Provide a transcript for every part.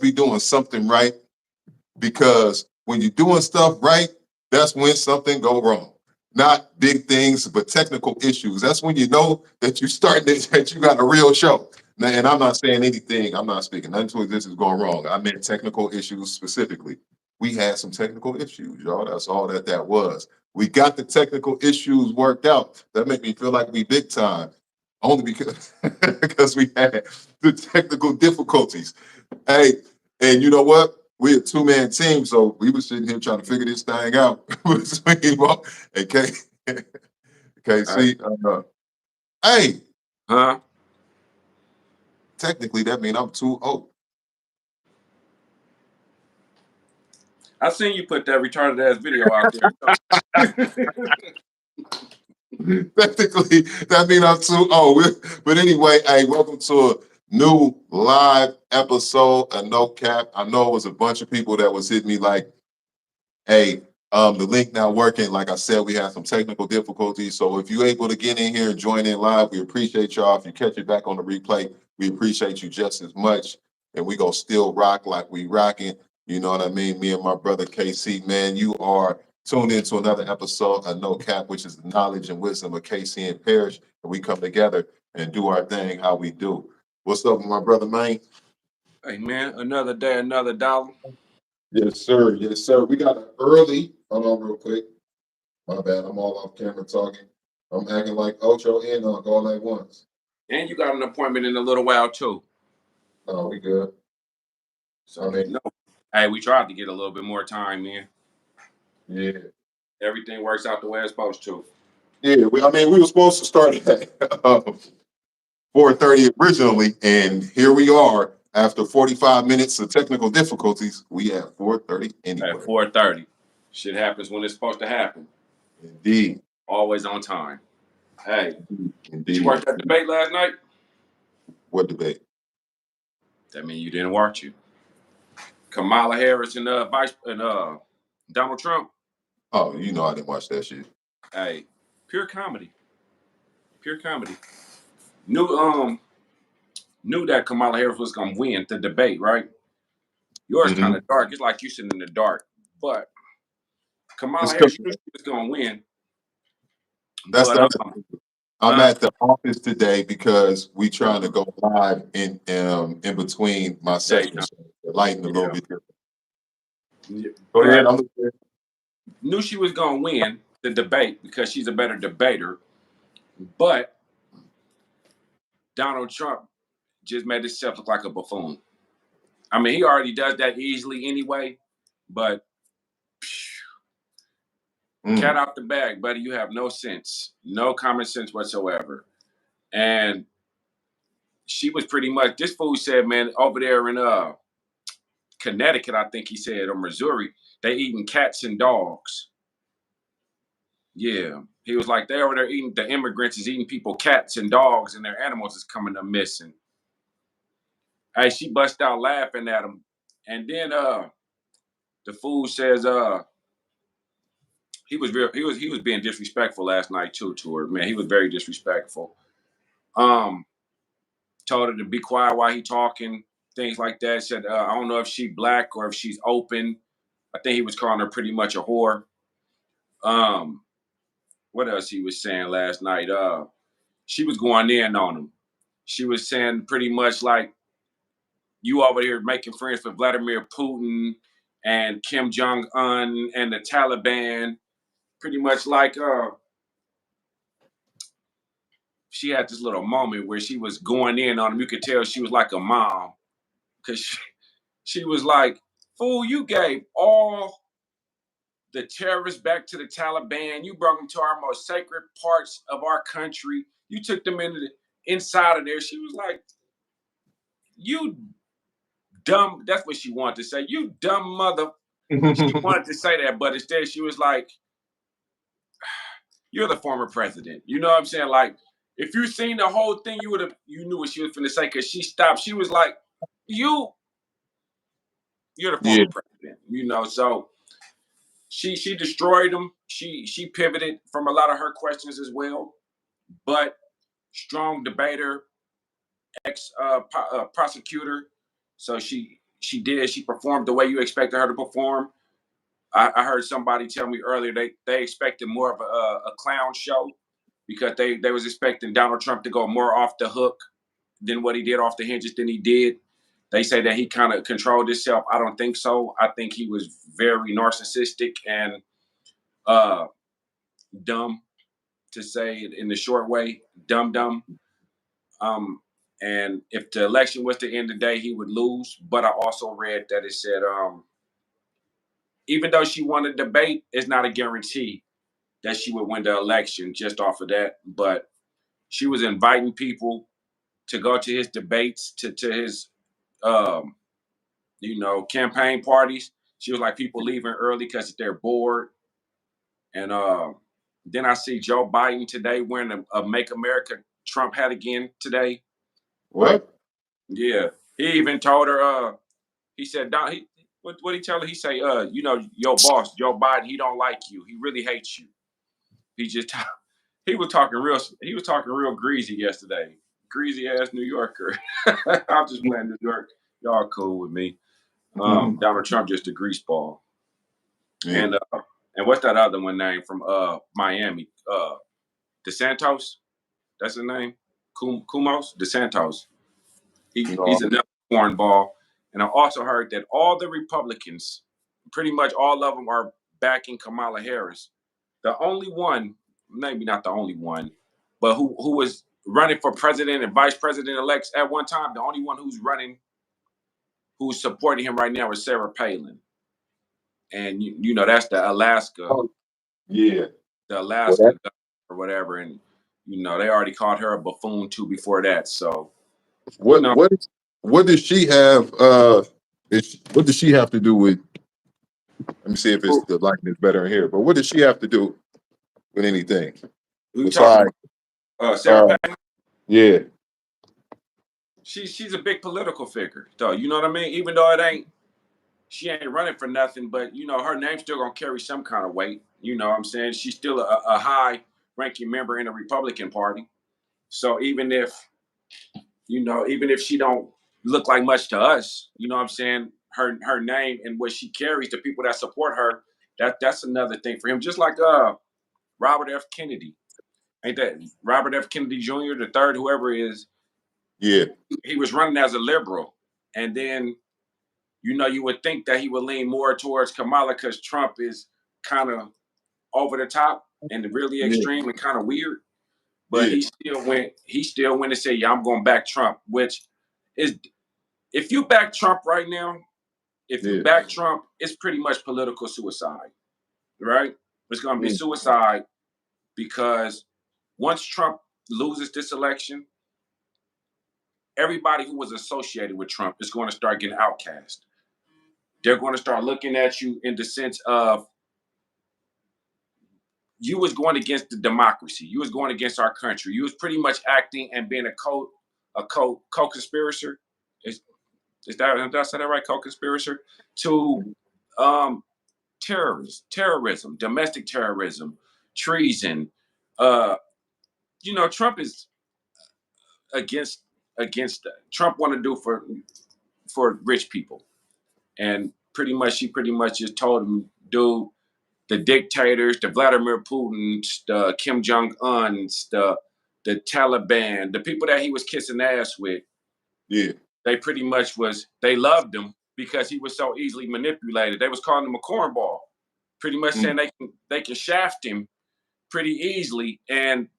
must be doing something right, because when you're doing stuff right, that's when something go wrong. Not big things, but technical issues. That's when you know that you starting that you got a real show. Now, and I'm not saying anything. I'm not speaking nothing to this is going wrong. I meant technical issues specifically. We had some technical issues, y'all. That's all that was. We got the technical issues worked out. That make me feel like we big time, only because because we had the technical difficulties. Hey, and you know what? We a two-man team, so we were sitting here trying to figure this thing out between Mo and Right. KC. Hey, Huh? technically that means I'm too old. I seen you put that retarded ass video out there. Technically, that means I'm too old. But anyway, hey, welcome to a new live episode of No Cap. I know it was a bunch of people that was hitting me like, hey, the link not working. Like I said, we had some technical difficulties. So if you're able to get in here and join in live, we appreciate y'all. If you catch it back on the replay, we appreciate you just as much. And we gonna still rock like we rocking. You know what I mean? Me and my brother KC, man, you are tuned into another episode of No Cap, which is the knowledge and wisdom of KC and Parrish. And we come together and do our thing how we do. What's up with my brother, man? Hey man, another day, another dollar. Yes, sir. Yes, sir. We got an early. Hold on, real quick. My bad. I'm all off camera talking. I'm acting like Ocho and all at once. And you got an appointment in a little while too. Oh, we good. So I mean, no. Hey, we tried to get a little bit more time, man. yeah. Everything works out the way it's supposed to. Yeah. We were supposed to start at 4:30 originally, and here we are. After 45 minutes of technical difficulties, we at 4:30 anyway. At 4:30. Shit happens when it's supposed to happen. Indeed. Always on time. Hey, Indeed. did you watch that debate last night? What debate? That means you didn't watch it. Kamala Harris and Donald Trump. Oh, you know I didn't watch that shit. Hey, pure comedy. Pure comedy. Knew that Kamala Harris was gonna win the debate, right? Yours kind of dark. It's like you sitting in the dark. But Kamala Harris, you knew she was gonna win. That's But the I'm at the office today because we trying to go live in between my sessions. The lighting a little bit different. Go ahead. I'm listening. knew she was gonna win the debate because she's a better debater. But Donald Trump just made himself look like a buffoon. I mean, he already does that easily anyway, but cat out the bag, buddy. You have no sense, no common sense whatsoever. And she was pretty much, this fool said, man, over there in Connecticut, I think he said, or Missouri, they eating cats and dogs. Yeah. He was like, they over there eating, the immigrants is eating people cats and dogs, and their animals is coming up missing. Hey, she bust out laughing at him. And then the fool says he was being disrespectful last night too to her. Man, he was very disrespectful. Told her to be quiet while he talking, things like that. Said, I don't know if she black or if she's open. I think he was calling her pretty much a whore. What else he was saying last night? She was going in on him. She was saying pretty much like, you over here making friends with Vladimir Putin and Kim Jong-un and the Taliban. Pretty much like she had this little moment where she was going in on him. You could tell she was like a mom because she was like, fool, you gave all the terrorists back to the Taliban. You brought them to our most sacred parts of our country. You took them inside of there. She was like, you dumb. That's what she wanted to say. You dumb mother. She wanted to say that, but instead she was like, you're the former president. You know what I'm saying? Like, if you seen the whole thing, you knew what she was finna say because she stopped. She was like, you're the former president. You know, so she destroyed him. She pivoted from a lot of her questions as well. But strong debater, ex prosecutor. So she she did. She performed the way you expected her to perform. I heard somebody tell me earlier they expected more of a clown show because they was expecting Donald Trump to go more off the hook than what he did, off the hinges than he did. They say that he kind of controlled himself. I don't think so. I think he was very narcissistic and dumb, to say it in the short way, dumb. Um, and if the election was to end today, he would lose. But I also read that it said, even though she won the debate, it's not a guarantee that she would win the election just off of that. But she was inviting people to go to his debates, to his, um, campaign parties. She was like, people leaving early because they're bored. And then I see Joe Biden today wearing a Make America Trump hat again today. Like, What? yeah. He even told her, he said, Don, what he tell her? He say, your boss, Joe Biden, he don't like you. He really hates you. He just he was talking real greasy yesterday. Greasy ass New Yorker. I'm just playing New York. Y'all cool with me. Donald Trump just a grease ball. Yeah. And what's that other one name from Miami? DeSantos. That's his name. Kumos DeSantos. No. He's another cornball. And I also heard that all the Republicans, pretty much all of them, are backing Kamala Harris. The only one, maybe not the only one, but who was running for president and vice president elects at one time, the only one who's supporting him right now is Sarah Palin. And that's the Alaska, Oh, yeah. the Well, that, Alaska or whatever. And they already called her a buffoon too before that. So you what know, what what does she have? What does she have to do with? Let me see if it's who, the lighting is better in here. But what does she have to do with anything who you talking besides? about? Sarah Uh, Palin. yeah, She's a big political figure, though. You know what I mean? Even though she ain't running for nothing, but her name's still gonna carry some kind of weight. You know what I'm saying? She's still a high ranking member in the Republican Party. So even if she don't look like much to us, you know what I'm saying, her name and what she carries, the people that support her, that's another thing for him. Just like Robert F. Kennedy. Ain't that Robert F. Kennedy Jr., the third, whoever is, yeah, he was running as a liberal. And then you would think that he would lean more towards Kamala because Trump is kind of over the top and really yeah, extreme and kind of weird. But yeah, he still went and said, yeah, I'm going to back Trump, which is, if you back Trump right now, if you yeah. back Trump, it's pretty much political suicide, right? It's going to be Mm, suicide because once Trump loses this election, everybody who was associated with Trump is going to start getting outcast. They're going to start looking at you in the sense of, you was going against the democracy. You was going against our country. You was pretty much acting and being a co-conspirator. Is that, did I say that right? Co-conspirator to um, terrorism, domestic terrorism, treason. Uh, Trump is against that. Trump want to do for rich people, and she pretty much just told him, dude, the dictators, the Vladimir Putin's, the Kim Jong Un's, the Taliban, the people that he was kissing ass with, yeah. they pretty much they loved him because he was so easily manipulated. They was calling him a cornball, pretty much Mm, saying they can shaft him pretty easily. And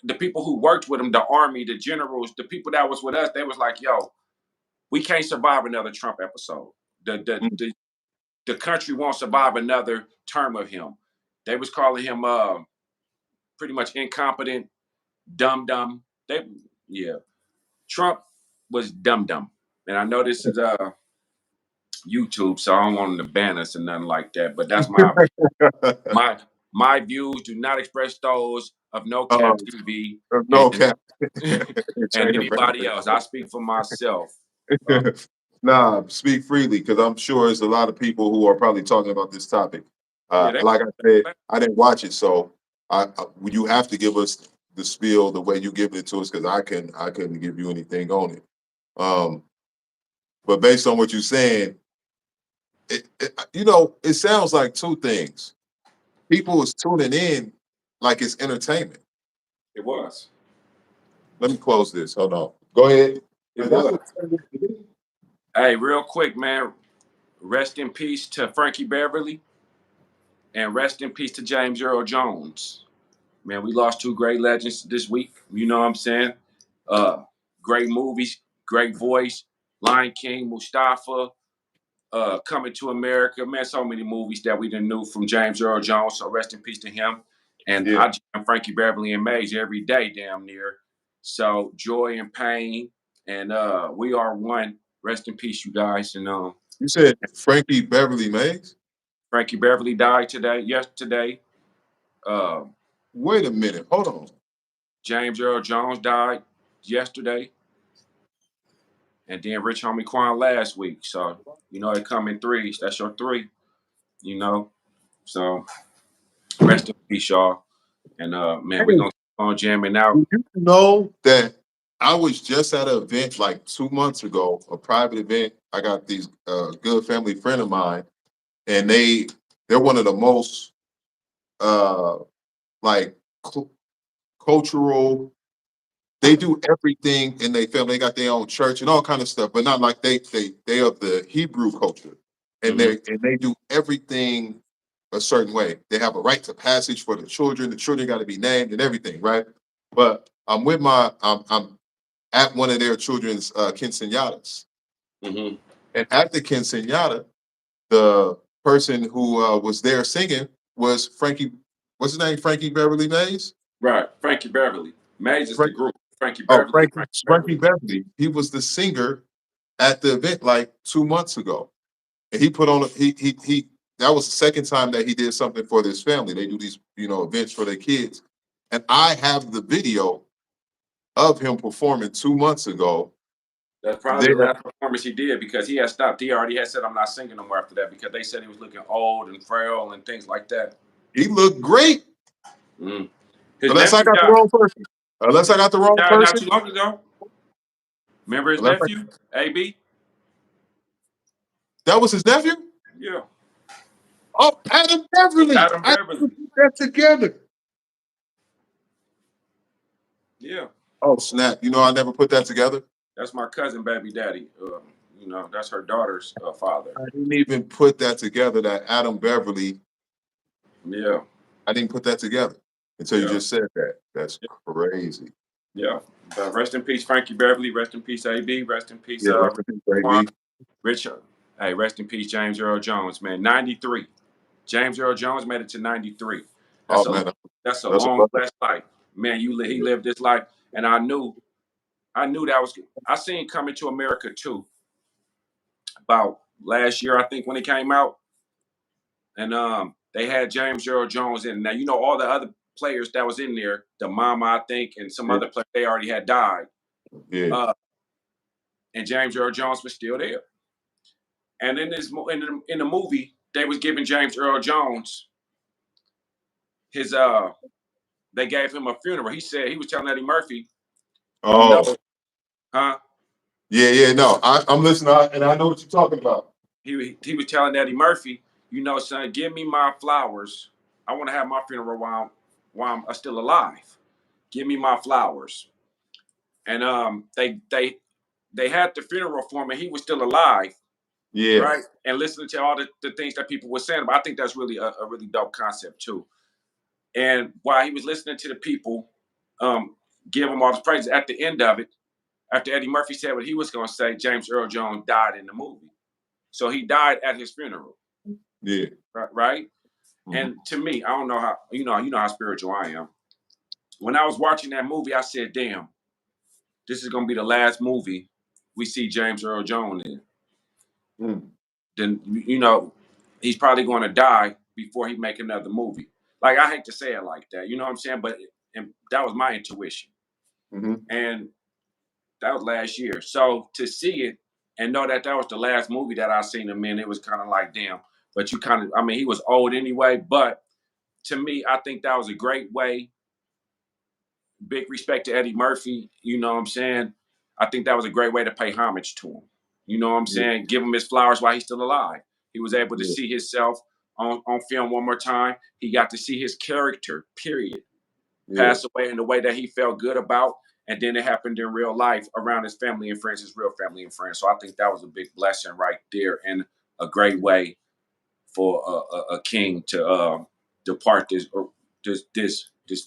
the people who worked with him, the army, the generals, the people that was with us, they was like, yo, we can't survive another Trump episode. The the mm. the, the country won't survive another term of him. They was calling him pretty much incompetent, dumb. Yeah, Trump was dumb. And I know this is YouTube, so I don't want them to ban us or nothing like that. But that's my opinion. My views do not express those of No Cap um, TV no and cap. and anybody else. I speak for myself. Uh, Nah, speak freely because I'm sure there's a lot of people who are probably talking about this topic. yeah, Like I said, I didn't watch it, so you have to give us the spiel the way you give it to us because I couldn't give you anything on it. Um, But based on what you're saying, it sounds like two things. People is tuning in like it's entertainment. It was. Let me close this. Hold on. Go ahead. It That's was. what it turned into be. Hey, real quick, man. Rest in peace to Frankie Beverly, and rest in peace to James Earl Jones. Man, we lost two great legends this week. You know what I'm saying? Great movies, great voice. Lion King, Mustafa, Coming to America. Man, so many movies that we didn't knew from James Earl Jones. So rest in peace to him. And Yeah. I jam Frankie Beverly and Mays every day, damn near. So joy and pain, and we are one. Rest in peace, you guys. And You said Frankie Beverly Mays? Frankie Beverly died yesterday. Uh, Wait a minute. Hold on. James Earl Jones died yesterday. And then Rich Homie Quan last week. So, it come in threes. That's your three, you know. So rest in peace, y'all. And man, we're Hey, gonna keep on jamming out. did you know that I was just at an event like 2 months ago, a private event. I got these good family friend of mine, and they're one of the most uh like cultural. They do everything in their family. They got their own church and all kind of stuff, but not like they of the Hebrew culture, and Mm-hmm. they do everything a certain way. They have a rite of passage for the children. The children got to be named and everything, right? But I'm at one of their children's quinceañeras, Mm-hmm. and at the quinceañera, the person who was there singing was Frankie. What's his name? Frankie Beverly Mays. Right. Frankie Beverly. Mays is the Frank, group. Frankie oh, Beverly. Frankie Frankie Beverly. Beverly. He was the singer at the event like 2 months ago, and he put on he. That was the second time that he did something for this family. They do these events for their kids, and I have the video of him performing 2 months ago. That's probably the There, last performance he did because he had stopped. He already had said, I'm not singing no more after that because they said he was looking old and frail and things like that. he looked great. Mm. His Unless I nephew got the died. wrong person. Unless I got the wrong Died not person. too long ago. Remember his Unless I, nephew, AB? that was his nephew. Yeah. Oh, Adam Beverly. Adam I Beverly. put that together. Yeah. Oh snap! I never put that together. That's my cousin, baby daddy. That's her daughter's father. I didn't even put that together. That Adam Beverly. Yeah. I didn't put that together until you Yeah. just said that. That's crazy. Yeah. But rest in peace, Frankie Beverly. Rest in peace, AB. Rest in peace, Yeah, rest in peace, Quan. baby. Richard. Hey, rest in peace, James Earl Jones, man. 93. James Earl Jones made it to 93. That's Oh a man, that's a that's a long brother. blessed life. Man, he lived this life. And I knew that was I seen Coming to America too about last year, I think, when it came out. And they had James Earl Jones in. Now all the other players that was in there, the Mama, I think, and some Yeah, other players, they already had died. yeah. Uh, and James Earl Jones was still there. And in the movie, they was giving James Earl Jones his they gave him a funeral. He said he was telling Eddie Murphy, you know, Oh, huh? yeah, yeah. No, I'm listening, and I know what you're talking about. He was telling Eddie Murphy, son, give me my flowers. I want to have my funeral while I'm still alive. Give me my flowers. And they had the funeral for him, and he was still alive, Yeah, right? And listening to all the things that people were saying. But I think that's really a really dope concept too. And while he was listening to the people um, give him all the praise, at the end of it, after Eddie Murphy said what he was going to say, James Earl Jones died in the movie. So he died at his funeral, yeah. right? Mhm. And to me, I don't know how how spiritual I am. When I was watching that movie, I said, "Damn, this is going to be the last movie we see James Earl Jones in." Mm. Then he's probably going to die before he make another movie. Like, I hate to say it like that, you know what I'm saying? But that was my intuition, Mhm. and that was last year. So to see it and know that that was the last movie that I seen him in, it was kind of like, damn. But he was old anyway. But to me, I think that was a great way. Big respect to Eddie Murphy. You know what I'm saying? I think that was a great way to pay homage to him. You know what I'm saying? Give him his flowers while he's still alive. He was able to see himself on film one more time. He got to see his character, period, pass away in the way that he felt good about. And then it happened in real life around his family and friends, his real family and friends. So I think that was a big blessing right there, and a great way for a king to depart this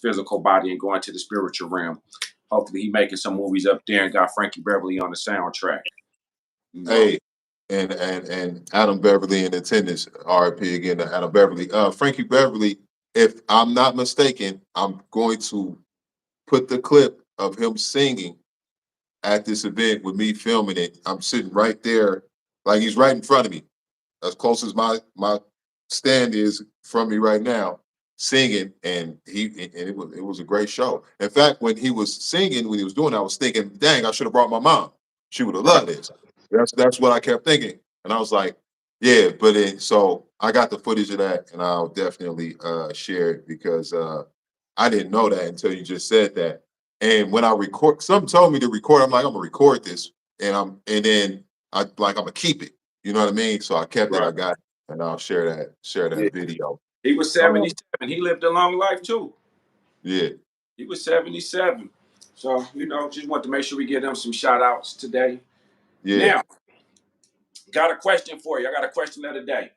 physical body and go into the spiritual realm. Hopefully, he making some movies up there and got Frankie Beverly on the soundtrack. You know? Hey, and Adam Beverly in attendance. RIP again to Adam Beverly. Frankie Beverly, if I'm not mistaken, I'm going to put the clip of him singing at this event with me filming it. I'm sitting right there, like he's right in front of me, as close as my stand is from me right now, singing, and it was a great show. In fact, when he was singing, when he was doing it, I was thinking, dang, I should have brought my mom. She would have loved this. That's what I kept thinking. And I was like, yeah, so I got the footage of that, and I'll definitely share it, because I didn't know that until you just said that. And when I record, some told me to record. I'm like, I'm gonna record this, and then I'm gonna keep it. You know what I mean? So I kept it. I got it, and I'll share that video. He was 77. He lived a long life too. Yeah. He was 77. So, just want to make sure we give them some shout outs today. Yeah. Now, got a question for you. I got a question of the day.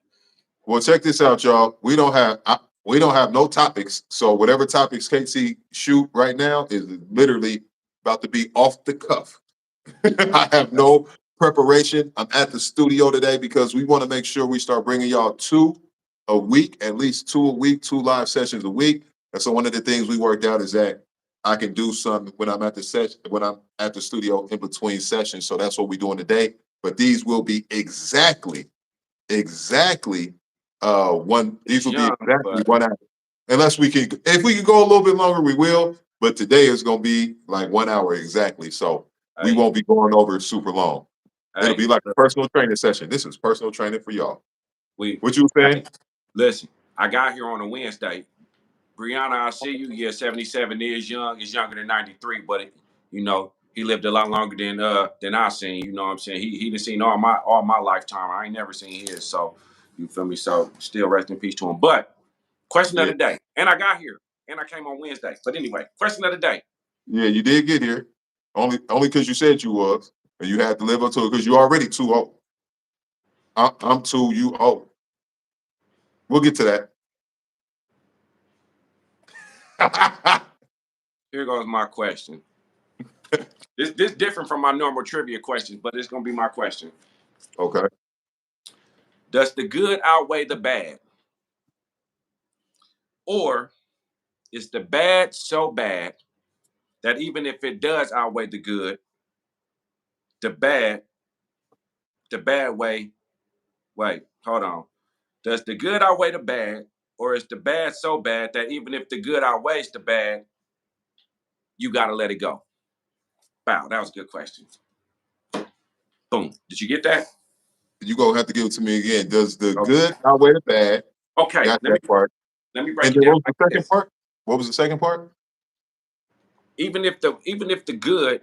Well, check this out, y'all. We don't have no topics. So whatever topics Kacey shoot right now is literally about to be off the cuff. I have no preparation. I'm at the studio today because we want to make sure we start bringing y'all 2 a week, at least 2 a week, 2 live sessions a week. And so one of the things we worked out is that I can do some when I'm at the studio in between sessions. So that's what we're doing today. But these will be exactly one. These will be exactly 1 hour. Unless if we can go a little bit longer, we will. But today is going to be like 1 hour exactly. So we won't be going over super long. It'll be like a personal training session. This is personal training for y'all. What you saying? Listen, I got here on a Wednesday. Brianna, I see you. Yeah, 77 is young. He's younger than 93, but he lived a lot longer than I seen. You know what I'm saying? He done seen all my lifetime. I ain't never seen his. So you feel me? So still rest in peace to him. But question of the day. And I got here. And I came on Wednesday. But anyway, question of the day. Yeah, you did get here. Only because you said you was. And you had to live up to it because you already too old. I'm too, you old. We'll get to that. Here goes my question. This different from my normal trivia questions, but it's gonna be my question. Okay. Does the good outweigh the bad? Or is the bad so bad that even if it does outweigh the good, the bad way, wait, hold on. Does the good outweigh the bad, or is the bad so bad that even if the good outweighs the bad, you got to let it go? Wow, that was a good question. Boom. Did you get that? You're going to have to give it to me again. Does the good outweigh the bad? Okay. Got that part. Let me break And it then down. what was the second part? What was the second part? Even if the good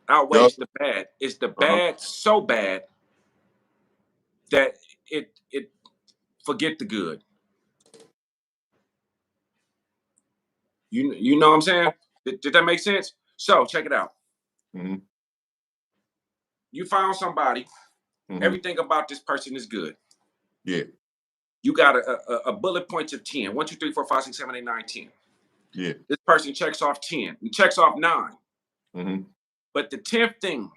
outweighs the bad, is the bad so bad that it forget the good? You know what I'm saying? Did that make sense? So check it out. Mm-hmm. You found somebody. Mm-hmm. Everything about this person is good. Yeah. You got a bullet points of 10. 1, 2, 3, 4, 5, 6, 7, 8, 9, 10. Yeah. This person checks off 10. He checks off 9. Mm-hmm. But the 10th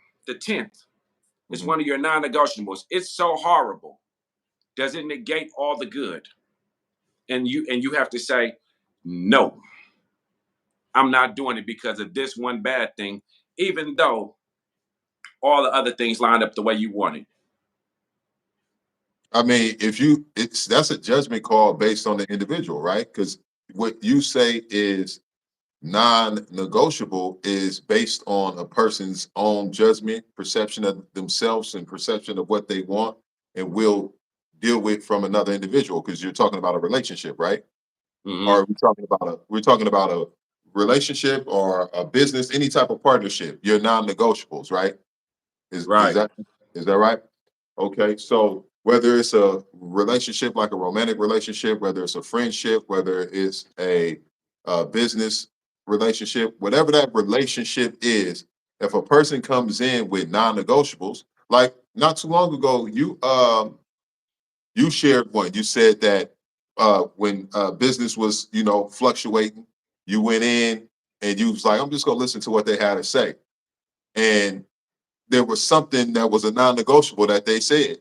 is one of your non-negotiables. It's so horrible. Does it negate all the good? And you have to say, no, I'm not doing it because of this one bad thing, even though all the other things lined up the way you want it. I mean, that's a judgment call based on the individual, right? Because what you say is non-negotiable is based on a person's own judgment, perception of themselves, and perception of what they want and will deal with from another individual. Because you're talking about a relationship, right? Mm-hmm. Or we're talking about a relationship or a business, any type of partnership. Your non-negotiables, right? Is Is that right? Okay, so whether it's a relationship like a romantic relationship, whether it's a friendship, whether it's a business relationship, whatever that relationship is, if a person comes in with non-negotiables, like not too long ago, you shared one. You said that when business was, fluctuating, you went in and you was like, I'm just gonna listen to what they had to say. And there was something that was a non-negotiable that they said.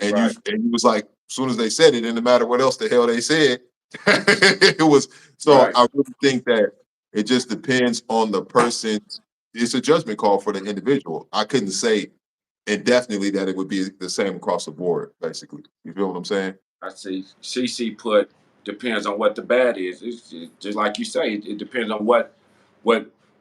Right. And you was like, as soon as they said it, didn't matter what else the hell they said. It was so Right. I really think that it just depends on the person. It's a judgment call for the individual. I couldn't say indefinitely that it would be the same across the board, basically. You feel what I'm saying? I see. CC put depends on what the bad is. It's just like you say. It depends on what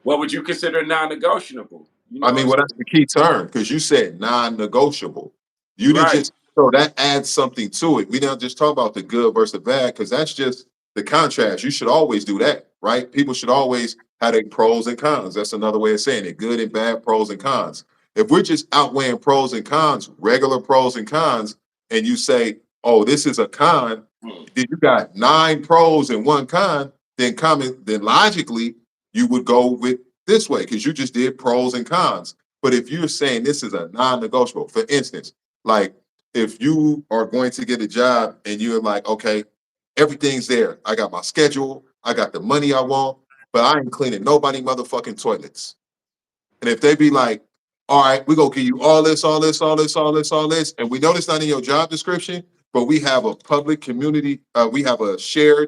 what would you consider non-negotiable. You know I what I'm mean, well, that's saying? the key term because you said non-negotiable. You didn't Right. just so that adds something to it. We don't just talk about the good versus the bad because that's just the contrast. You should always do that, right? People should always have their pros and cons. That's another way of saying it: good and bad, pros and cons. If we're just outweighing pros and cons, regular pros and cons, and you say, "Oh, this is a con," Hmm. then you got 9 pros and 1 con. Then logically you would go with this way because you just did pros and cons. But if you're saying this is a non-negotiable, for instance, like if you are going to get a job and you're like, okay, everything's there. I got my schedule, I got the money I want, but I ain't cleaning nobody motherfucking toilets. And if they be like, all right, we're gonna give you all this, all this, all this, all this, all this, and we know it's not in your job description, but we have a public community, we have a shared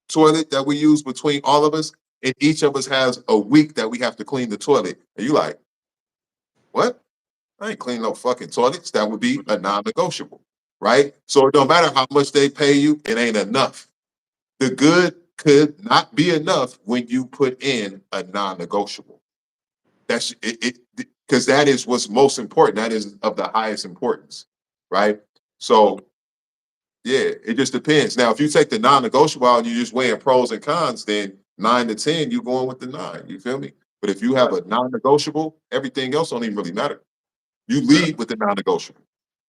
toilet that we use between all of us, and each of us has a week that we have to clean the toilet. And you like, what? I ain't cleaning no fucking toilets. That would be a non-negotiable, right? So it don't matter how much they pay you, it ain't enough. The good could not be enough when you put in a non-negotiable. That's it because that is what's most important. That is of the highest importance, right? So yeah, it just depends. Now, if you take the non-negotiable out and you just weighing pros and cons, then 9 to 10, you going with the 9. You feel me? But if you have Right. a non-negotiable, everything else don't even really matter. You So, lead with the non-negotiable.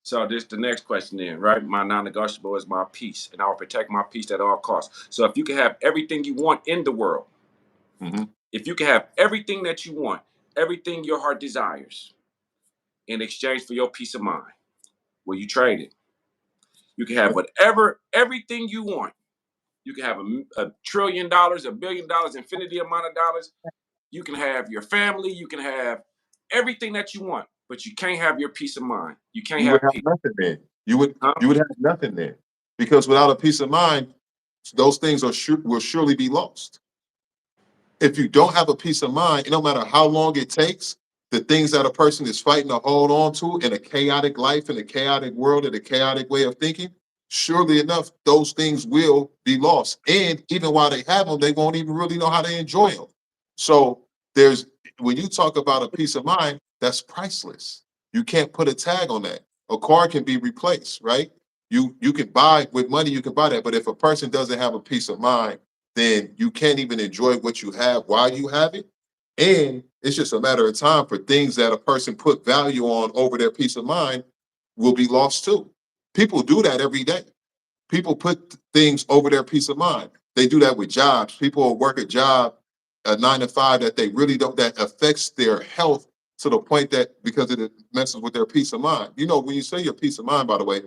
so this the next question then, right? My non-negotiable is my peace, and I will protect my peace at all costs. So if you can have everything you want in the world, Hmm. if you can have everything that you want, everything your heart desires, in exchange for your peace of mind, will you trade it? You can have whatever, everything you want. You can have a trillion dollars, $1 billion, infinity amount of dollars. You can have your family. You can have everything that you want, but you can't have your peace of mind. You can't You would have have peace. nothing then. You would Huh? you would have nothing then because without a peace of mind, those things will surely be lost. If you don't have a peace of mind, no matter how long it takes, the things that a person is fighting to hold on to in a chaotic life, in a chaotic world, in a chaotic way of thinking, surely enough, those things will be lost. And even while they have them, they won't even really know how to enjoy them. So there's when you talk about a peace of mind, that's priceless. You can't put a tag on that. A car can be replaced, right? You can buy with money, you can buy that. But if a person doesn't have a peace of mind, then you can't even enjoy what you have while you have it. And it's just a matter of time for things that a person put value on over their peace of mind will be lost too. People do that every day. People put things over their peace of mind. They do that with jobs. People will work a job, a 9 to 5 that they really don't, that affects their health to the point that because it messes with their peace of mind. You know, when you say your peace of mind, by the way,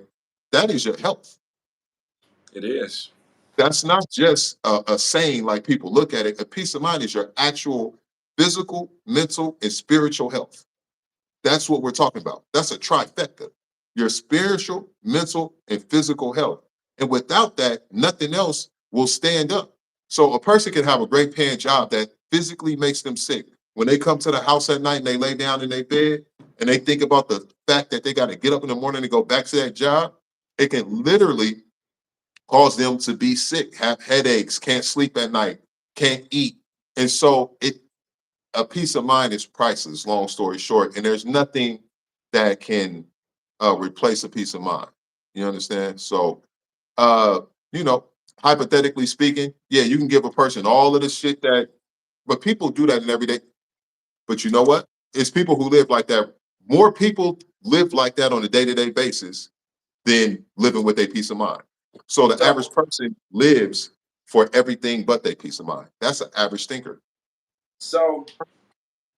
that is your health. It is. That's not just a saying like people look at it. A peace of mind is your actual physical, mental, and spiritual health. That's what we're talking about. That's a trifecta. Your spiritual, mental, and physical health. And without that, nothing else will stand up. So a person can have a great paying job that physically makes them sick. When they come to the house at night and they lay down in their bed and they think about the fact that they got to get up in the morning and go back to that job, it can literally cause them to be sick, have headaches, can't sleep at night, can't eat. And so a peace of mind is priceless, long story short. And there's nothing that can replace a peace of mind. You understand? So uh, you know, hypothetically speaking, yeah, you can give a person all of the shit that but people do that in everyday. But you know what? It's people who live like that more people live like that on a day-to-day basis than living with a peace of mind. So the So, average person lives for everything but their peace of mind. That's an average thinker. so,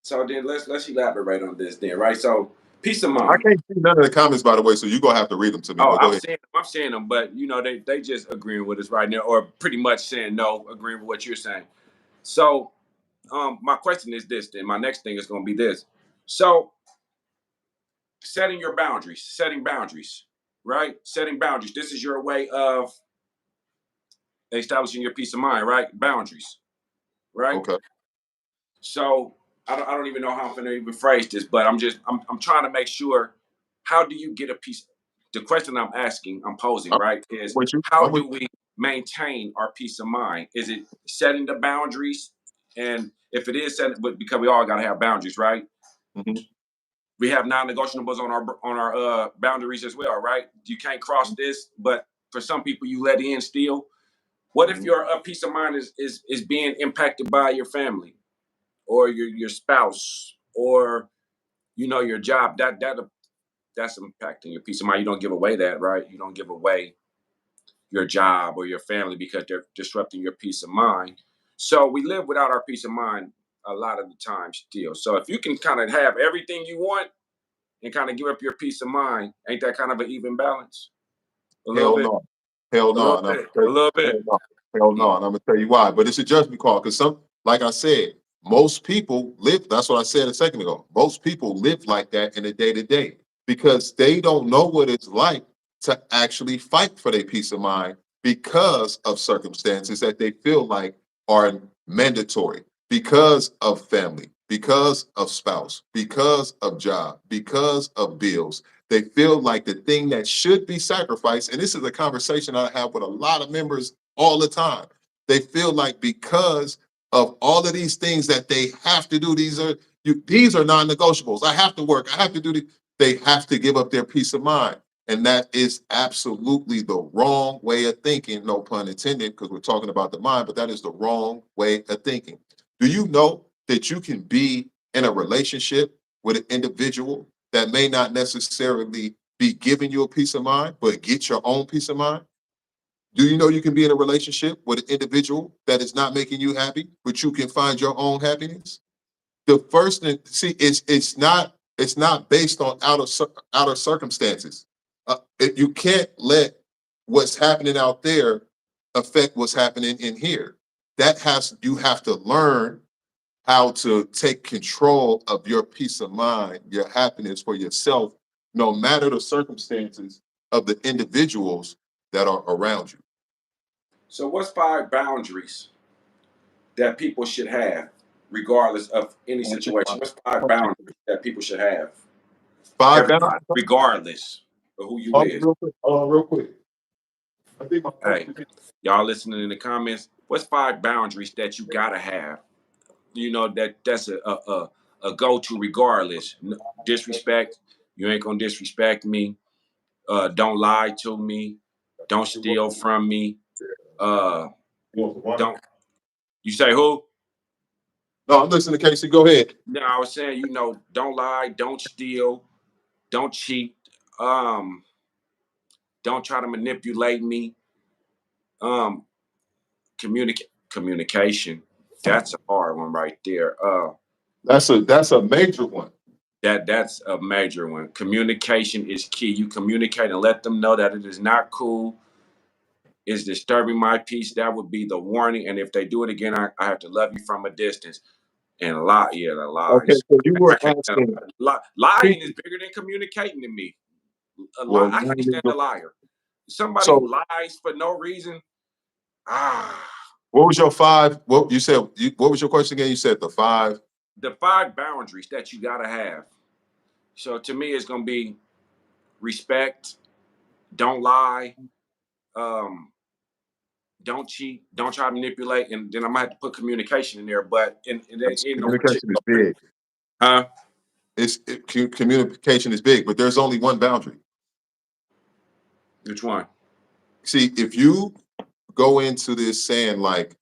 so then let's elaborate on this then, right? So, peace of I mind. can't see none of the comments, by the way, so you're gonna have to read them to me. Oh, But go ahead. I'm seeing them, but they just agreeing with us right now, or pretty much saying no, agreeing with what you're saying. So, my question is this. Then my next thing is going to be this. So, setting boundaries, right? Setting boundaries. This is your way of establishing your peace of mind, right? Boundaries, right? Okay. So I don't even know how I'm going to even phrase this, but I'm trying to make sure. How do you get a peace? The question I'm posing, I'm right, is with you. how I'm with do we maintain our peace of mind? Is it setting the boundaries? And if it is setting, but because we all got to have boundaries, right? you. Mhm. We have non-negotiables on our boundaries as well, right? You can't cross this, but for some people you let in still. What if Mhm. your peace of mind is being impacted by your family or your spouse or your job? That's impacting your peace of mind. You don't give away that, right? You don't give away your job or your family because they're disrupting your peace of mind. So we live without our peace of mind a lot of the time still. So if you can kind of have everything you want and kind of give up your peace of mind, ain't that kind of an even balance? A little Hell bit, no. Hell a no. little And I'm bit, gonna a tell little you, bit. hell no. Hell Mm. no. And I'm gonna tell you why. But it's a judgment call because like I said, most people live. That's what I said a second ago. Most people live like that in the day to day because they don't know what it's like to actually fight for their peace of mind because of circumstances that they feel like are mandatory, because of family, because of spouse, because of job, because of bills. They feel like the thing that should be sacrificed, and this is a conversation I have with a lot of members all the time. They feel like because of all of these things that they have to do, these are non-negotiables. I have to work. I have to do the. They have to give up their peace of mind, and that is absolutely the wrong way of thinking. No pun intended, because we're talking about the mind, but that is the wrong way of thinking. Do you know that you can be in a relationship with an individual that may not necessarily be giving you a peace of mind, but get your own peace of mind? Do you know you can be in a relationship with an individual that is not making you happy, but you can find your own happiness? The first thing, see, it's not based on outer circumstances. You can't let what's happening out there affect what's happening in here. You have to learn how to take control of your peace of mind, your happiness for yourself, no matter the circumstances of the individuals that are around you. So what's 5 boundaries that people should have, regardless of any situation? What's 5 boundaries that people should have? Five boundaries. Everybody, regardless of who you Hold on is. real quick. Hold on real quick. I think my phone Hey, y'all listening in the comments? What's 5 boundaries that you gotta have? That's a go to regardless. Disrespect. You ain't gonna disrespect me. Don't lie to me. Don't steal from me. Uh, don't. You say who? No, I'm listening to Casey. Go ahead. No, I was saying, don't lie, don't steal, don't cheat, um, don't try to manipulate me. Um, communication. That's a hard one right there. That's a major one. That's a major one. Communication is key. You communicate and let them know that it is not cool. Is disturbing my peace. That would be the warning. And if they do it again, I have to love you from a distance. And lie, yeah, the Okay, lies. so you I were can't stand asking. lying is bigger than communicating to me. A lie, Well, I can't stand a liar. Somebody so who lies for no reason. Ah, what was your five? What you said? What was your question again? You said the five. the 5 boundaries that you gotta have. So to me, it's gonna be respect, don't lie, um, don't cheat, don't try to manipulate, and then I might have to put communication in there, but in no Communication particular is order. big. Huh? Communication is big, but there's only one boundary. Which one? See, if you go into this saying like,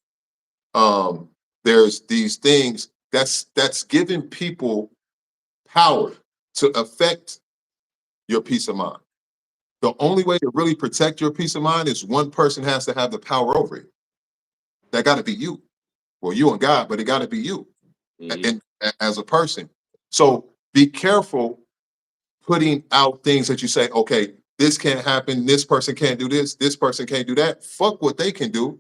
there's these things that's giving people power to affect your peace of mind. The only way to really protect your peace of mind is one person has to have the power over it. That got to be you. Well, you and God, but it got to be you and as a person. So be careful putting out things that you say, okay, this can't happen. This person can't do this. This person can't do that. Fuck what they can do.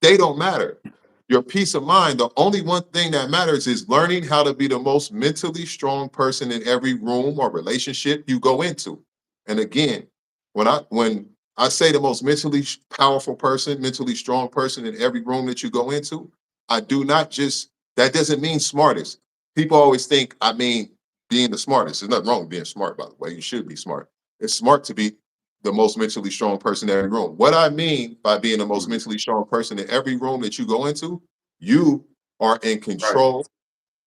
They don't matter. Your peace of mind, the only one thing that matters is learning how to be the most mentally strong person in every room or relationship you go into. And again, when I say the most mentally powerful person, mentally strong person in every room that you go into, I do not just, that doesn't mean smartest. People always think I mean being the smartest. There's nothing wrong with being smart, by the way. You should be smart. It's smart to be the most mentally strong person in every room. What I mean by being the most mentally strong person in every room that you go into, you are in control. Right.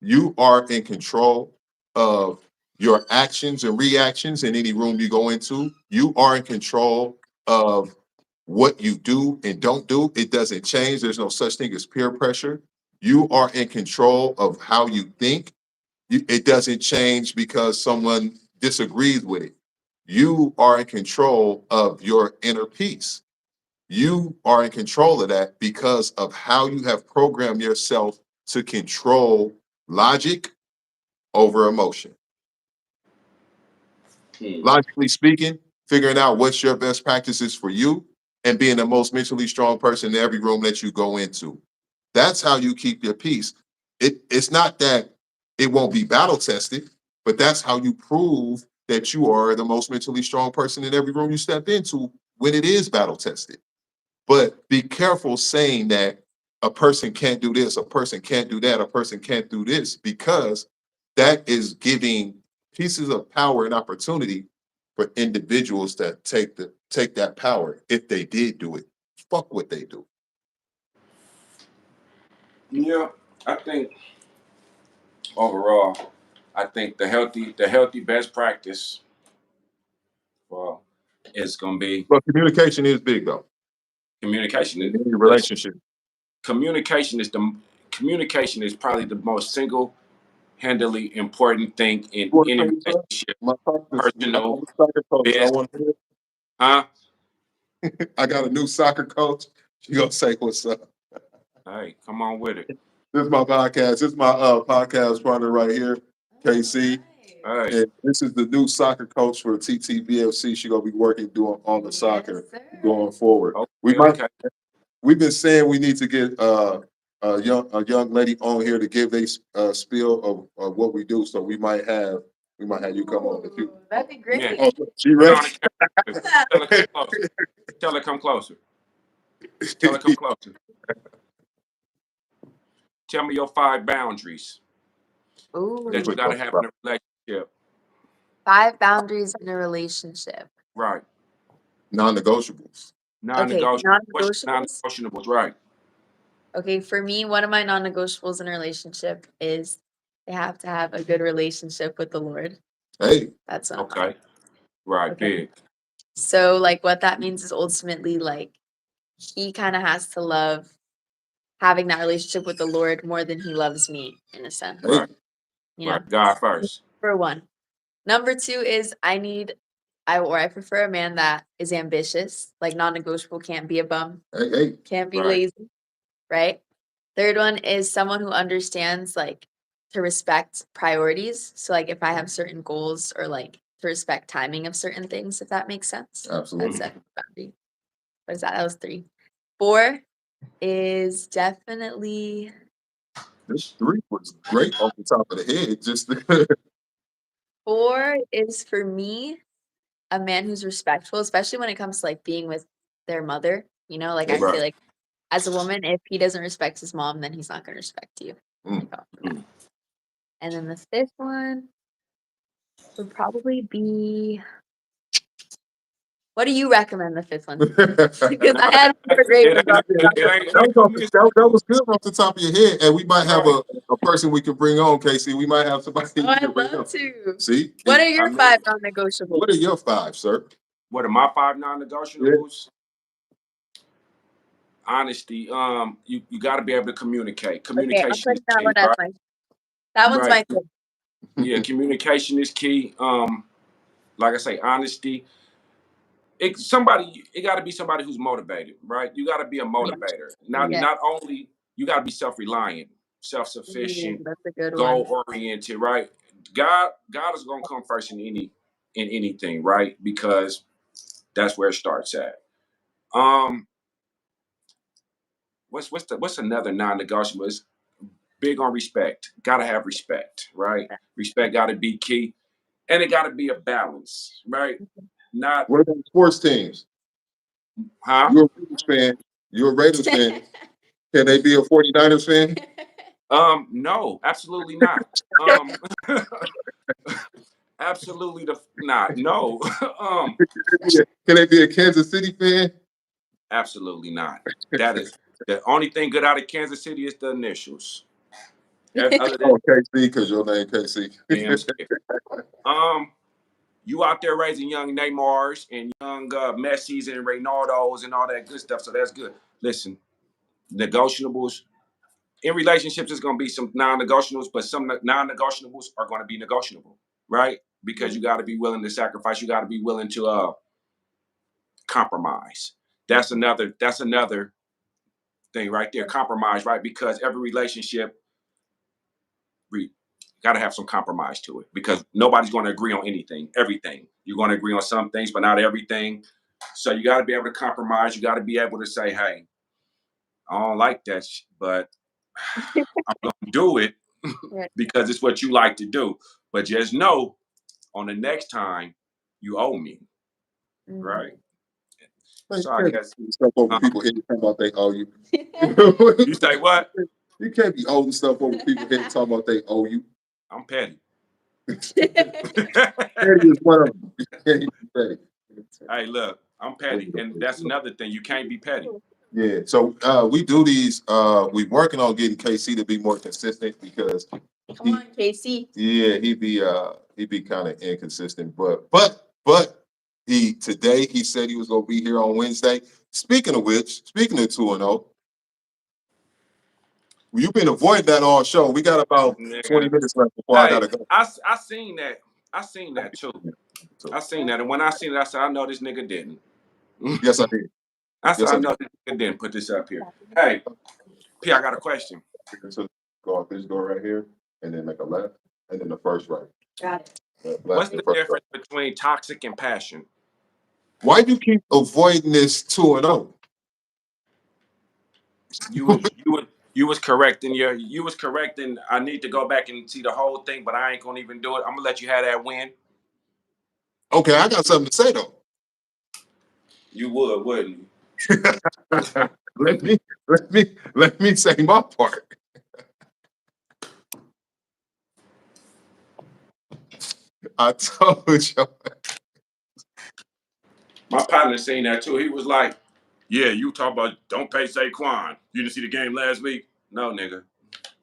You are in control of your actions and reactions in any room you go into. You are in control of what you do and don't do. It doesn't change. There's no such thing as peer pressure. You are in control of how you think. It doesn't change because someone disagrees with it. You are in control of your inner peace. You are in control of that because of how you have programmed yourself to control logic over emotion. Logically speaking, figuring out what's your best practices for you and being the most mentally strong person in every room that you go into. That's how you keep your peace. It's not that it won't be battle tested, but that's how you prove that you are the most mentally strong person in every room you step into when it is battle tested. But be careful saying that a person can't do this, a person can't do that, a person can't do this, because that is giving pieces of power and opportunity for individuals that take that power if they did do it. Fuck what they do. Yeah, I think overall, I think the healthy best practice for is gonna be But communication is big though. communication. In any relationship. Communication is the communication is probably the most single-handedly important thing in You want any to say something? relationship, My practice, I got a personal, new soccer coach. I business, want to hear huh? it. I got a new soccer coach. She gonna say what's up. Hey, come on with it. This is my podcast. This is my podcast partner right here, Kacey. Hey, And this is the new soccer coach for TTBFC. She's gonna be working doing all the soccer going forward. okay, okay. We've been saying we need to get a young lady on here to give a spiel of what we do. So we might have you come on if you. That'd be great. Yeah, Oh, she turn ready? on the camera. Tell her come closer. Tell her come closer. Tell her come closer. Tell me your 5 boundaries Ooh, that you got to have in a relationship. 5 boundaries in a relationship. Right. Non-negotiables. Okay, Non-negotiable. What's your non-negotiables. non-negotiables? Right. Okay, for me, one of my non-negotiables in a relationship is they have to have a good relationship with the Lord. Hey, That's one of mine. Okay. Right. Okay. Big. So, like, what that means is ultimately, like, he kind of has to love having that relationship with the Lord more than he loves me, in a sense. hey, Right. You know, Right. God first. for one. Number 2 is I prefer a man that is ambitious, like non-negotiable, can't be a bum, hey. can't be Right. lazy, right? Third one is someone who understands like to respect priorities. So like if I have certain goals or like to respect timing of certain things, if that makes sense. Absolutely. That's a boundary. What is that? That was 3. 4 is definitely This 3 was great off the top of the head. Just 4 is for me a man who's respectful, especially when it comes to like being with their mother. You know, like I Right. feel like as a woman, if he doesn't respect his mom, then he's not going to respect you. Mm. And then the 5th one would probably be. What do you recommend the 5th one? Because I had a great It ones ain't, off the top. it ain't too many. that was good off the top of your head. And we might have a person we can bring on, Casey. We might have somebody Oh, we can I'd bring on. love to. See? What are I your mean, 5 non-negotiables? What are your 5, sir? what are my 5 non-negotiables? Honesty. You got to be able to communicate. Okay, I'm Communication is putting that key, one as right? my. That one's Right. my 5th. Yeah, communication is key. Like I say, honesty. It got to be somebody who's motivated, right? You got to be a motivator. Not Yeah. not only you got to be self-reliant, self-sufficient, That's a good one. goal-oriented, right? God is gonna come first in anything, right? Because that's where it starts at. Um, what's another non-negotiable? It's big on respect. Gotta have respect, right? Respect gotta be key. And it gotta be a balance, right? Not What about sports teams? huh? You're a Raiders fan. You're a Raiders fan. Can they be a 49ers fan? No, absolutely not. Um absolutely not. No. um Can they be a Kansas City fan? Absolutely not. That is the only thing good out of Kansas City is the initials. Other than Oh, KC, because your name KC. yeah, I'm scared. You out there raising young Neymars and young Messis and Ronaldos and all that good stuff, so that's good. Listen, negotiables in relationships is going to be some non-negotiables, but some non-negotiables are going to be negotiable, right? Because you got to be willing to sacrifice. You got to be willing to compromise. That's another thing right there. Compromise, right? Because every relationship got to have some compromise to it because nobody's going to agree on everything. You're going to agree on some things, but not everything. So you got to be able to compromise. You got to be able to say, hey, I don't like that, but I'm going to do it Right. because it's what you like to do. But just know on the next time, you owe me, right? You So I can't guess, be stuff over people head talking about they owe you. you say what? You can't be holding stuff over people head talking about they owe you. I'm petty. Petty is one of them. You can't be petty. Hey, look, I'm petty. And that's another thing. You can't be petty. Yeah. So we do these. We working on getting KC to be more consistent because Come on, Kacey. yeah, he'd be kind of inconsistent. But today he said he was gonna be here on Wednesday. Speaking of 2-0, you've been avoiding that all show. We got about 20 minutes left before I Hey, gotta go. I seen that. I seen that too. I seen that. And when I seen it, I said, I know this nigga didn't. Yes, I did. I said, Yes, I I know this nigga didn't put this up here. Hey, P, I got a question. did. So go out this door right here, and then make a left, and then the first right. Got it. What's the difference between toxic and passion? Why do you keep avoiding this 2-0? You was correct in you was correct and I need to go back and see the whole thing, but I ain't gonna even do it. I'm gonna let you have that win. Okay, I got something to say though. You would, wouldn't you? let me say my part. I told you. My partner seen that too. He was like, yeah, you talk about don't pay Saquon. You didn't see the game last week? No, nigga.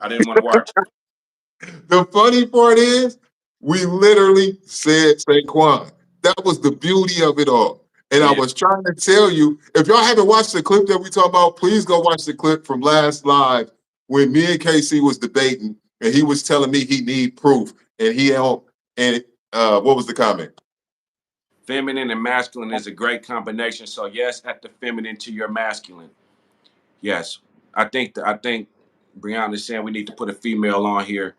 I didn't want to watch. The funny part is, we literally said Saquon. That was the beauty of it all. And I Yeah. was trying to tell you, if y'all haven't watched the clip that we talk about, please go watch the clip from last live when me and Kacey was debating, and he was telling me he need proof, and he don't. And what was the comment? Feminine and masculine is a great combination. So yes, at the feminine to your masculine. Yes. I think Brianna's saying we need to put a female on here.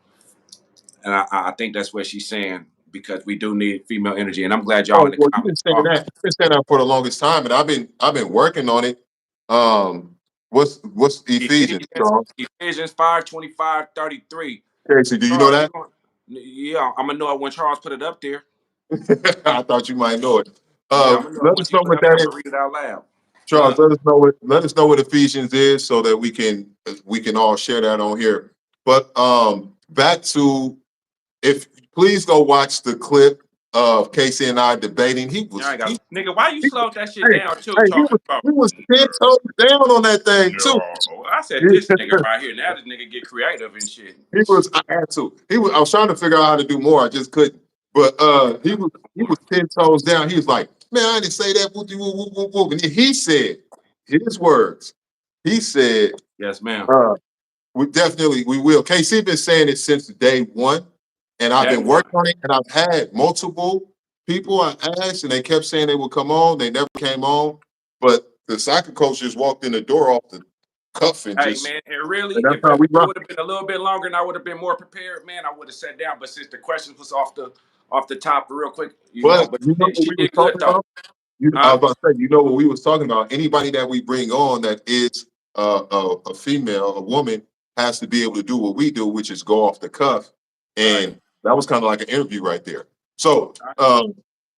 And I think that's what she's saying because we do need female energy. And I'm glad y'all in Oh the well, you've been comments. saying that. You've been saying that for the longest time, and I've been working on it. What's Ephesians, Charles? Ephesians 5:25-33. Casey, do you know Charles, that? yeah, I'm gonna know it when Charles put it up there. I thought you might know it. Yeah, I'm gonna know it Let when us he know put it what up there. that I'm is, gonna read it out loud. Charles. Let us know what Ephesians is, so that we can all share that on here. But back to if please go watch the clip of Casey and I debating. Nigga, why you slowed that shit Hey, down too? hey, Talking about he was 10 toes down on that thing too. no. I said this nigga right here. Now this nigga get creative and shit. I had to. I was trying to figure out how to do more. I just couldn't. But he was 10 toes down. He was like, man, I didn't say that. Whoop, whoop, whoop, whoop, whoop. And then he said, his words. He said, Yes, ma'am. we will. KC been saying it since day one. And I've Day been one. working on it, and I've had multiple people I asked, and they kept saying they would come on. They never came on. But the soccer coach just walked in the door off the cuff and Hey just, man, and really, and that's if how we it run. would have been a little bit longer and I would have been more prepared, man, I would have sat down. But since the questions was off the top real quick, But but you know what she we was did good talking though. about? I Huh? was about to say, you know what we was talking about? Anybody that we bring on that is a female, a woman, has to be able to do what we do, which is go off the cuff. Right. And that was kind of like an interview right there. So,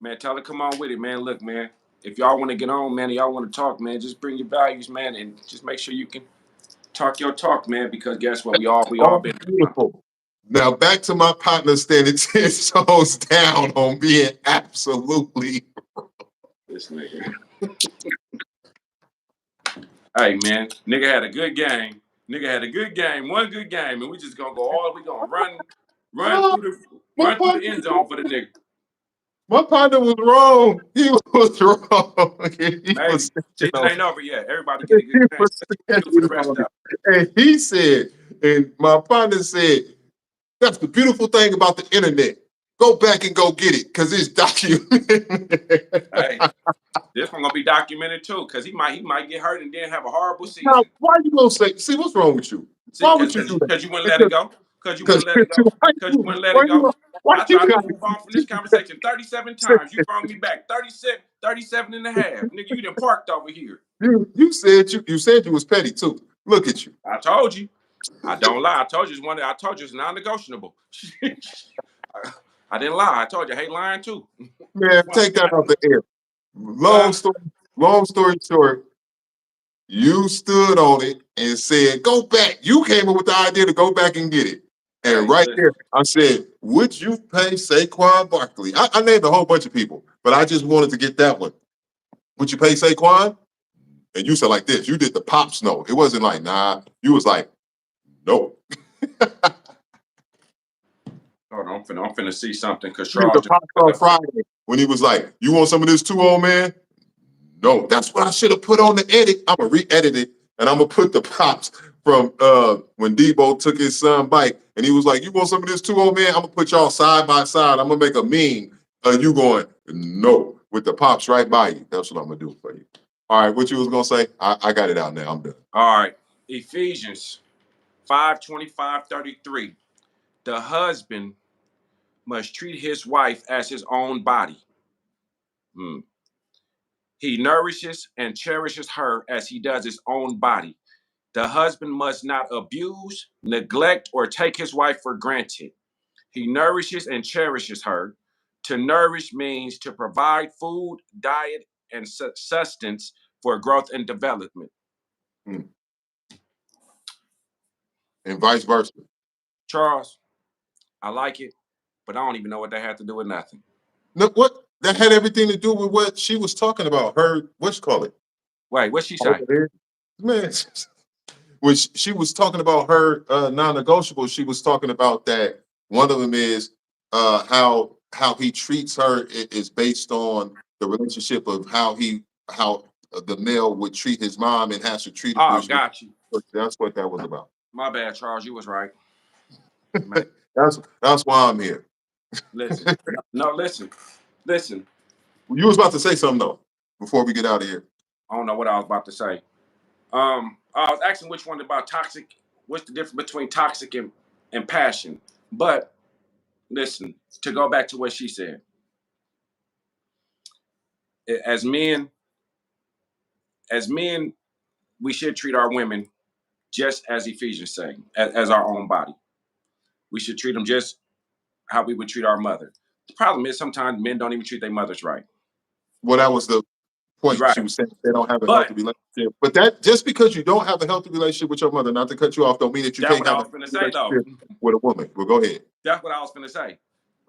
Man, tell her come on with it, man. Look, man, if y'all want to get on, man, and y'all want to talk, man, just bring your values, man, and just make sure you can talk your talk, man. Because guess what? We all been beautiful. Now back to my partner standing 10 toes down on being absolutely. this nigga. Hey man, nigga had a good game. Nigga had a good game, one good game, and we just gonna go all. We gonna run Oh, through the my run through the partner, end zone for the nigga. my partner was wrong. He was wrong. He was Maybe standing season on. ain't over yet. Everybody get a He good chance. was Let's see what we do for the standing rest on of it. And he said, and my partner said, "That's the beautiful thing about the internet. Go back and go get it, because it's documented." it. Hey, this one gonna be documented too, cause he might get hurt and then have a horrible Now, season. why you gonna say? See, what's wrong with you? See, Why cause would you cause, do that? cause you wouldn't let it Because go. Cause you because wouldn't let it go. why Cause you you wouldn't let why it go. you why I you tried to got move on from this conversation 37 times. You brought me back 37 and a half. Nigga, you done parked over here. you said you was petty too. Look at you, I told you. I don't lie. I told you it's non-negotiable. I didn't lie. I told you I hate lying too. man. Take that off the air. Uh, Long story short, you stood on it and said, "Go back." You came up with the idea to go back and get it. And hey, right listen. there, I said, "Would you pay Saquon Barkley?" I named a whole bunch of people, but I just wanted to get that one. Would you pay Saquon? And you said like this. You did the pops no. It wasn't like nah. You was like no. Hold on, I'm finna see something because You did the Charles just pops on Friday when he was like, "You want some of this too, old man?" No, that's what I should have put on the edit. I'm gonna re-edit it and I'm gonna put the pops from when Debo took his son bike and he was like, "You want some of this too, old man?" I'm gonna put y'all side by side. I'm gonna make a meme of you going no with the pops right by you. That's what I'm gonna do for you. All right, what you was gonna say? I got it out now. I'm done. All right. Ephesians 5:25-33. The husband must treat his wife as his own body. Hmm. He nourishes and cherishes her as he does his own body. The husband must not abuse, neglect, or take his wife for granted. He nourishes and cherishes her. To nourish means to provide food, diet, and sustenance for growth and development. Hmm. And vice versa. Charles, I like it, but I don't even know what that had to do with nothing. No, what that had everything to do with what she was talking about. Her, what you call it? Wait, what'd she say? Over there. Man, which she was talking about her non-negotiable. She was talking about that one of them is how he treats her is based on the relationship of how the male would treat his mom and has to treat her. Oh, Which got you. that's what that was about. My bad, Charles. You was right. Man, That's why I'm here. listen. No, listen. You was about to say something though before we get out of here. I don't know what I was about to say. I was asking which one about toxic. What's the difference between toxic and passion? But listen, to go back to what she said, as men, as men, we should treat our women just as Ephesians say, as our own body. We should treat them just how we would treat our mother. The problem is sometimes men don't even treat their mothers right. Well, that was the point. She Right. was saying they don't have a healthy But relationship. But that just because you don't have a healthy relationship with your mother, not to cut you off, don't mean that you that's can't what I have a was healthy going to say, though. relationship with a woman. Well, go ahead. That's what I was going to say.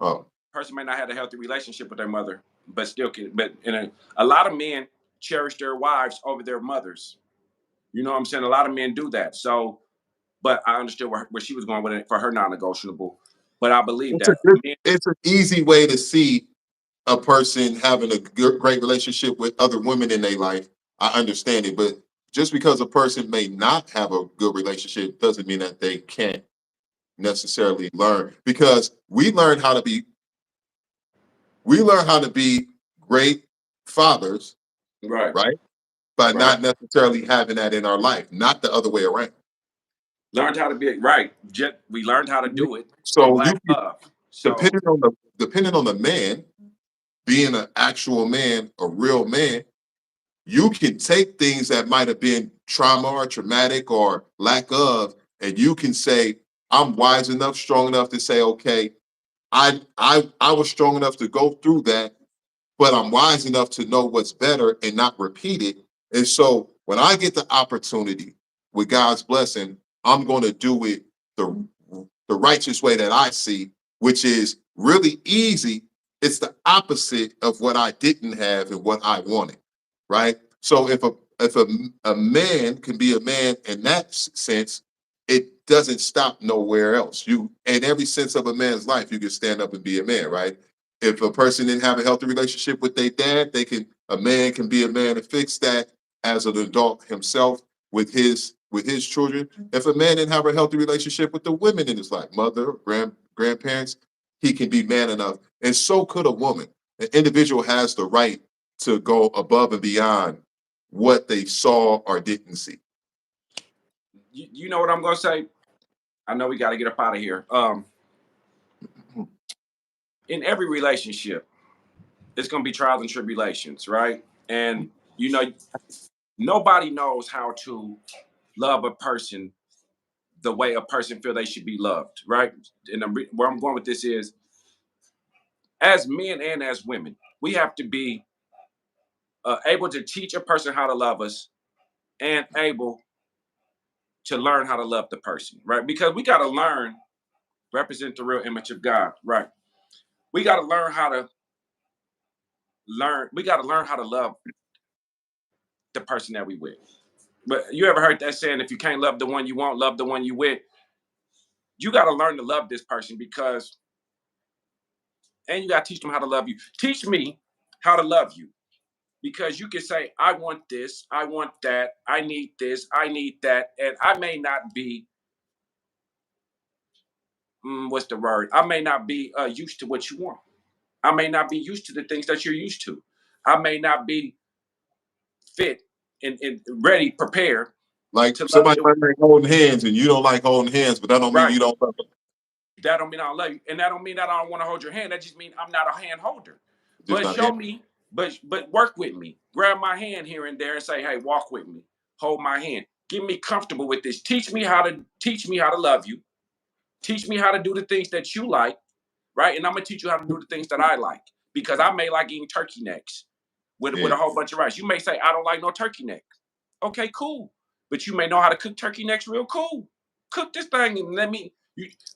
Oh, Person may not have a healthy relationship with their mother, but still can. But a lot of men cherish their wives over their mothers. You know what I'm saying? A lot of men do that. So, but I understood where she was going with it for her non-negotiable. But I believe that men, it's an easy way to see a person having a great relationship with other women in their life. I understand it, but just because a person may not have a good relationship doesn't mean that they can't necessarily learn, because we learn how to be great fathers, Right. right? By Right. not necessarily having that in our life, not the other way around. Learned how to be right. We learned how to do it from So lack you can, of. So depending on the man, being an actual man, a real man, you can take things that might have been trauma or traumatic or lack of, and you can say, I'm wise enough, strong enough to say, okay, I was strong enough to go through that, but I'm wise enough to know what's better and not repeat it. And so when I get the opportunity with God's blessing, I'm going to do it the righteous way that I see, which is really easy. It's the opposite of what I didn't have and what I wanted, right? So if a man can be a man in that sense, it doesn't stop nowhere else. You, in every sense of a man's life, you can stand up and be a man, right? If a person didn't have a healthy relationship with their dad, a man can be a man and fix that as an adult himself with his children. If a man didn't have a healthy relationship with the women in his life, mother, grandparents, he can be man enough. And so could a woman. An individual has the right to go above and beyond what they saw or didn't see. you know what I'm gonna say? I know we got to get up out of here. In every relationship, it's gonna be trials and tribulations, right? And you know, nobody knows how to love a person the way a person feel they should be loved, right? And where I'm going with this is, as men and as women, we have to be able to teach a person how to love us and able to learn how to love the person, right? Because we got to learn represent the real image of God, right? We got to learn how to learn. We got to learn how to love the person that we with. But you ever heard that saying? If you can't love the one you want, love the one you with. You got to learn to love this person because, and you got to teach them how to love you. Teach me how to love you because you can say, I want this, I want that, I need this, I need that, and I may not be what's the word? I may not be used to what you want. I may not be used to the things that you're used to. I may not be fit and ready, prepared Like to love somebody you. might like holding hands and you don't like holding hands, but that don't mean Right. you don't love them. That don't mean I don't love you. And that don't mean that I don't want to hold your hand. That just means I'm not a hand holder. Just But not show hand. me, but work with me. Grab my hand here and there and say, hey, walk with me. Hold my hand. Get me comfortable with this. Teach me how to love you. Teach me how to do the things that you like, right? And I'm gonna teach you how to do the things that I like. Because I may like eating turkey necks with Yeah. a whole bunch of rice. You may say, I don't like no turkey neck. Okay, cool. But you may know how to cook turkey necks real cool. Cook this thing and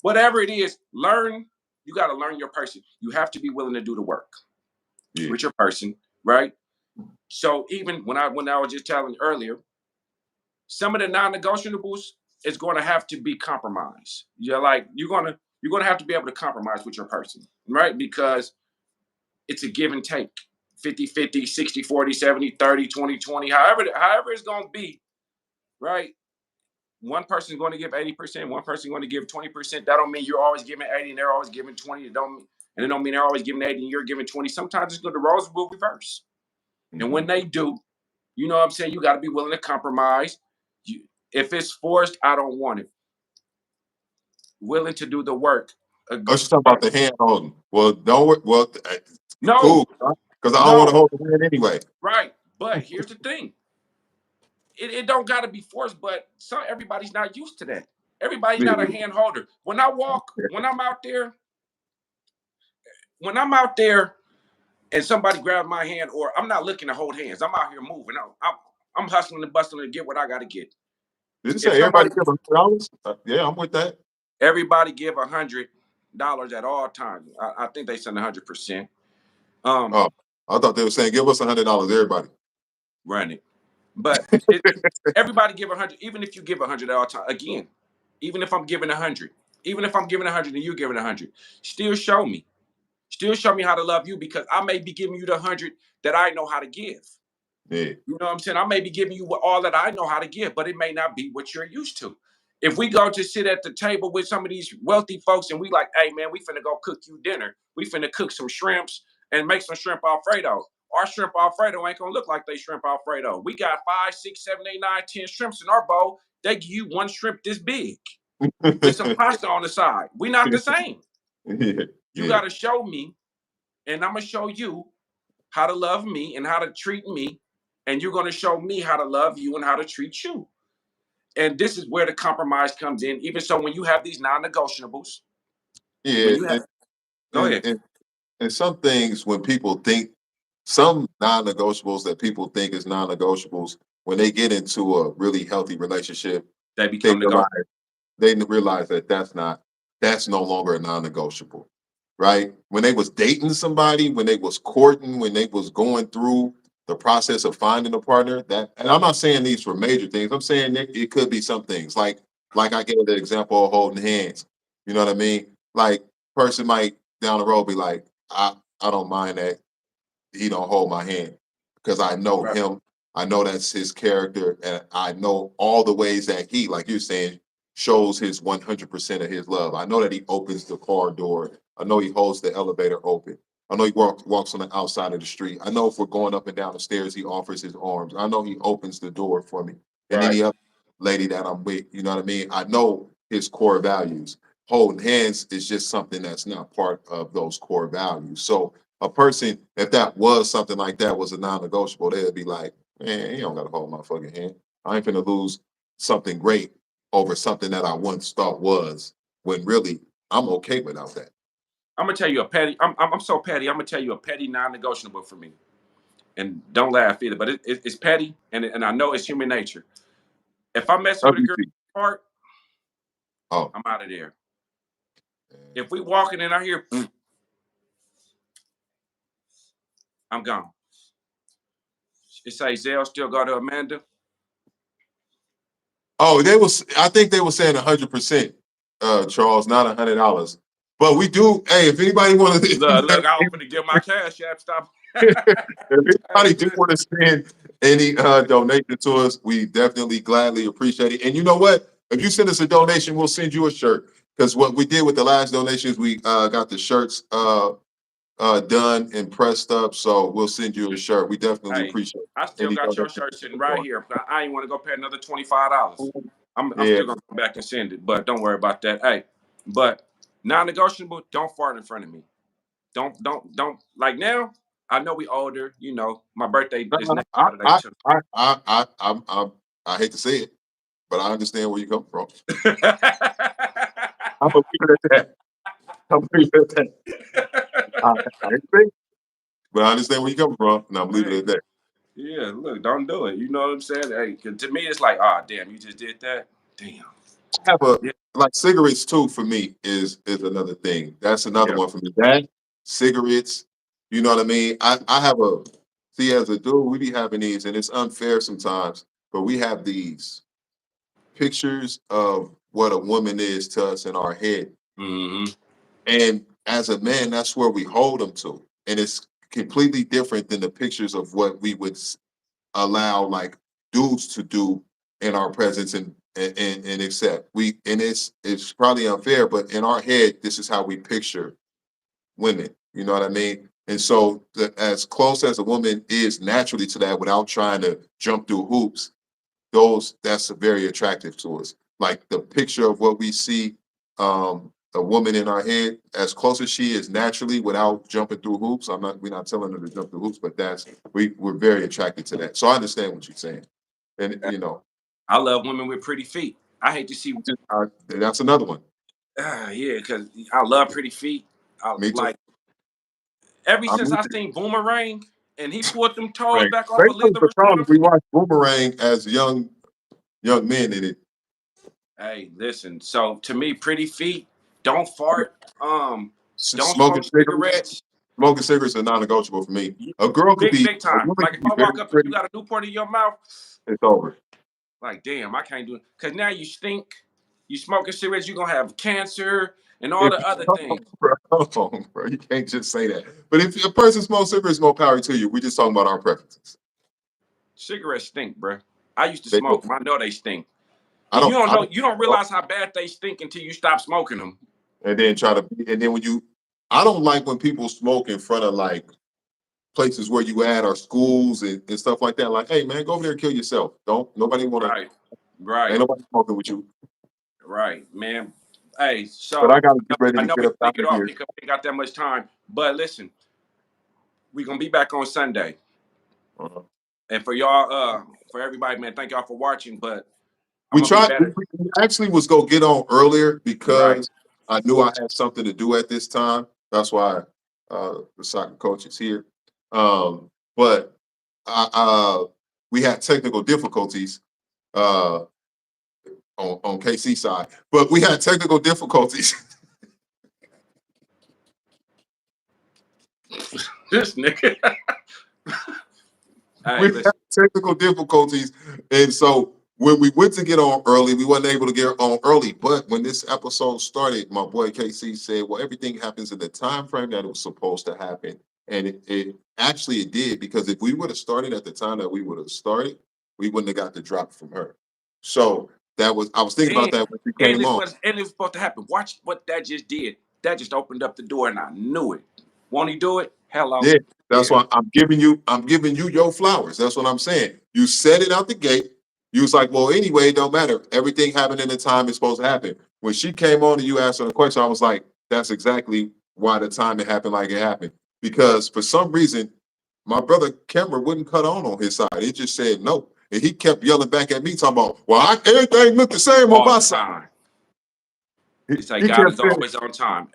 whatever it is, learn. You got to learn your person. You have to be willing to do the work Yeah. with your person, right? So even when I was just telling you earlier, some of the non-negotiables is going to have to be compromised. You're gonna have to be able to compromise with your person, right? Because it's a give and take. 50-50, 60-40, 70-30, 20-20, however it's going to be, right? One person's going to give 80%, one person's going to give 20%. That don't mean you're always giving 80 and they're always giving 20. It don't mean they're always giving 80 and you're giving 20. Sometimes it's good. The roles will reverse. And when they do, you know what I'm saying? You got to be willing to compromise. If it's forced, I don't want it. Willing to do the work. Oh, she's talking about the hand holding. Well, don't worry. Well, No, cool. Because I don't want to no, hold the hand anyway. right. But here's the thing. It don't got to be forced, but everybody's not used to that. Everybody's not a hand holder. When I'm out there and somebody grabs my hand, or I'm not looking to hold hands, I'm out here moving. I'm hustling and bustling to get what I got to get. Did you If say everybody somebody, give $100? Yeah, I'm with that. everybody give $100 at all times. I think they send 100%. Um, Oh, I thought they were saying give us $100, everybody. run it, but everybody give 100. Even if you give 100 at all times, again, even if I'm giving 100, even if I'm giving 100 and you're giving 100, still show me. Still show me how to love you because I may be giving you the 100 that I know how to give. Yeah. You know what I'm saying? I may be giving you all that I know how to give, but it may not be what you're used to. If we go to sit at the table with some of these wealthy folks and we like, hey man, we finna go cook you dinner. We finna cook some shrimps and make some shrimp Alfredo. Our shrimp Alfredo ain't gonna look like they shrimp Alfredo. We got 5, 6, 7, 8, 9, 10 shrimps in our bowl. They give you one shrimp this big with some pasta on the side. We not the same. Yeah, You yeah. gotta show me, and I'm gonna show you how to love me and how to treat me, and you're gonna show me how to love you and how to treat you. And this is where the compromise comes in. Even so, when you have these non-negotiables, when Yeah, you have, go and, ahead. and and some things when people think some non-negotiables that people think is non-negotiables, when they get into a really healthy relationship, They they become realize negotiable. that that's no longer a non-negotiable, right? When they was dating somebody, when they was courting, when they was going through the process of finding a partner, that, and I'm not saying these for major things. I'm saying it could be some things like I gave the example of holding hands. You know what I mean? Like person might down the road be like, I don't mind that he don't hold my hand because I know Right. him. I know that's his character, and I know all the ways that he, like you're saying, shows his 100% of his love. I know that he opens the car door. I know he holds the elevator open. I know he walks on the outside of the street. I know if we're going up and down the stairs, he offers his arms. I know he opens the door for me. And Right. any other lady that I'm with, you know what I mean? I know his core values. Holding hands is just something that's not part of those core values. So a person, if that was something like that was a non-negotiable, they'd be like, man, you don't gotta hold my fucking hand. I ain't finna lose something great over something that I once thought was, when really I'm okay without that. I'm gonna tell you a petty. I'm so petty. I'm gonna tell you a petty non-negotiable for me. And don't laugh either, but it's petty, and I know it's human nature. If I'm messing with a girl WC. heart, Oh, I'm out of there. If we walking in, I hear, I'm gone. It say Zell still go to Amanda. oh, they was. I think they were saying 100%, Charles, not $100. But we do. Hey, if anybody want Look, I to, offer to give my cash app. Stop. if Hey, anybody do want to send any donation to us, we definitely gladly appreciate it. And you know what? If you send us a donation, we'll send you a shirt. Because what we did with the last donations, we got the shirts done and pressed up. So we'll send you a shirt. We definitely hey, appreciate I still any got your donation. shirt sitting right here. I ain't want to go pay another $25. I'm Yeah. still gonna come back and send it, but don't worry about that. Hey, but non-negotiable, don't fart in front of me. Don't like now. I know we older, you know. My birthday is next Saturday too. I hate to say it, but I understand where you come from. I'm gonna leave it at that. I'm gonna leave it at that. I ain't think, but I understand where you come from, and I'm leaving it Hey, at that. yeah, look, don't do it. You know what I'm saying? Hey, 'cause to me, it's like, ah, damn, you just did that. Damn. Have a Yeah, like cigarettes too for me is another thing. That's another yeah. one for me. That cigarettes, you know what I mean? I have a see as a dude, we be having these, and it's unfair sometimes, but we have these pictures of what a woman is to us in our head. Mm-hmm. And as a man, that's where we hold them to. And it's completely different than the pictures of what we would allow like dudes to do in our presence and accept. We and it's probably unfair, but in our head, this is how we picture women. You know what I mean? And so as close as a woman is naturally to that without trying to jump through hoops, that's very attractive to us. Like the picture of what we see, a woman in our head, as close as she is naturally without jumping through hoops. We're not telling her to jump through hoops, but we're very attracted to that. So I understand what you're saying. And you know, I love women with pretty feet. I hate to see, that's another one. yeah, because I love pretty feet. I Me too. like ever I'm since with I you. seen Boomerang and he pulled them toes Right. back off Great of thing Leather for Charles, Rashawn's we feet. watched Boomerang as young men in it. Hey, listen. So to me, pretty feet, don't fart. Don't Smoking smoke cigarettes. cigarettes. Smoking cigarettes are non-negotiable for me. You- big A time. woman Like could if be I very walk up and you pretty. got a Newport in your mouth, It's over. like damn, I can't do it. Cause now you stink. You smoking cigarettes, you're gonna have cancer and all If the other come on, things. bro, come on, bro, you can't just say that. But if a person smokes cigarettes, more power to you. We're just talking about our preferences. Cigarettes stink, bruh. I used to They do. smoke 'em. I know they stink. I You don't. don't I know. don't You don't realize how bad they stink until you stop smoking them. and then try to. And then when you, I don't like when people smoke in front of like places where you at or schools and stuff like that. Like, hey man, go over there and kill yourself. Don't nobody want to. Right, right, Ain't nobody smoking with you. right, man. Hey, But I so gotta get ready I to know get we up can out get of off here. because we ain't got that much time. But listen, we're gonna be back on Sunday. Uh-huh. And for y'all, for everybody, man, thank y'all for watching. But I'm We gonna be tried. better. We actually was gonna get on earlier Right. because I knew I had something to do at this time. That's why the soccer coach is here. But we had technical difficulties uh, on KC side, but we had technical difficulties. This nigga. We Hey, had listen. technical difficulties, and so when we went to get on early, we wasn't able to get on early. But when this episode started, my boy KC said, "Well, everything happens in the time frame that it was supposed to happen," and it actually it did because if we would have started at the time that we would have started, we wouldn't have got the drop from her. So that was I was thinking about And that when she and came on. it was supposed to happen. Watch what that just did. That just opened up the door, and I knew it. Won't he do it? Hello. Yeah, that's Yeah. why I'm giving you your flowers. That's what I'm saying. You said it out the gate. You was like, well, anyway, it don't matter. Everything happened in the time it's supposed to happen. When she came on and you asked her the question, I was like, that's exactly why the time it happened like it happened. Because for some reason, my brother Cameron wouldn't cut on his side. He just said no. And he kept yelling back at me, talking about, well, everything looked the same on All my the side. time. He say He God kept is saying, always on time.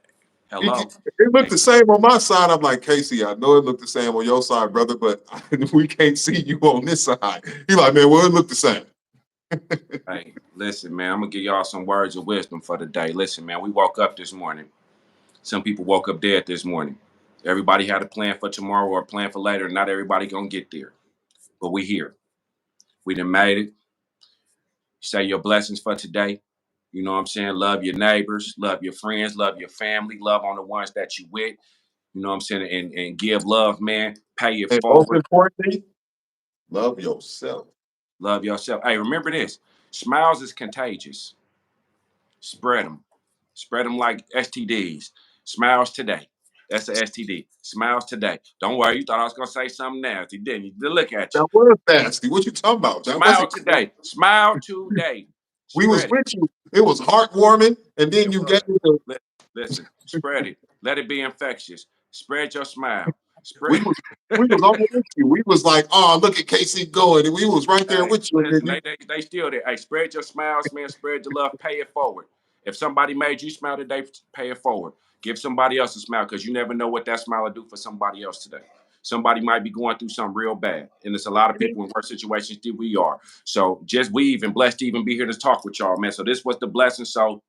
it Hello. looked Hey, the same on my side. I'm like, Casey, I know it looked the same on your side, brother, but we can't see you on this side. He like, man, well, it looked the same. hey, listen, man. I'm gonna give y'all some words of wisdom for the day. Listen, man. We woke up this morning. Some people woke up dead this morning. Everybody had a plan for tomorrow or a plan for later. Not everybody gonna get there, but we here. We done made it. Say your blessings for today. You know what I'm saying? Love your neighbors, love your friends, love your family, love on the ones that you with. You know what I'm saying? And give love, man. Pay it And most forward. importantly, love yourself. Love yourself. Hey, remember this. Smiles is contagious. Spread them. Spread them like STDs. Smiles today. That's a STD. Smiles today. Don't worry. You thought I was going to say something nasty, didn't you? Look at you. That was nasty. What you talking about? That Smile wasn't. today. Smile today. We was Spread it. with you. It was heartwarming, and then It you gave was. me the. Listen, spread it. Let it be infectious. Spread your smile. We Spread. was we was all with you. We was like, oh, look at Casey going, and we was right there Hey, with you. And then listen, they still there. Hey, spread your smiles, man. Spread your love. Pay it forward. If somebody made you smile today, pay it forward. Give somebody else a smile because you never know what that smile will do for somebody else today. Somebody might be going through something real bad, and there's a lot of people in worse situations than we are. So just we even blessed to even be here to talk with y'all, man. So this was the blessing. So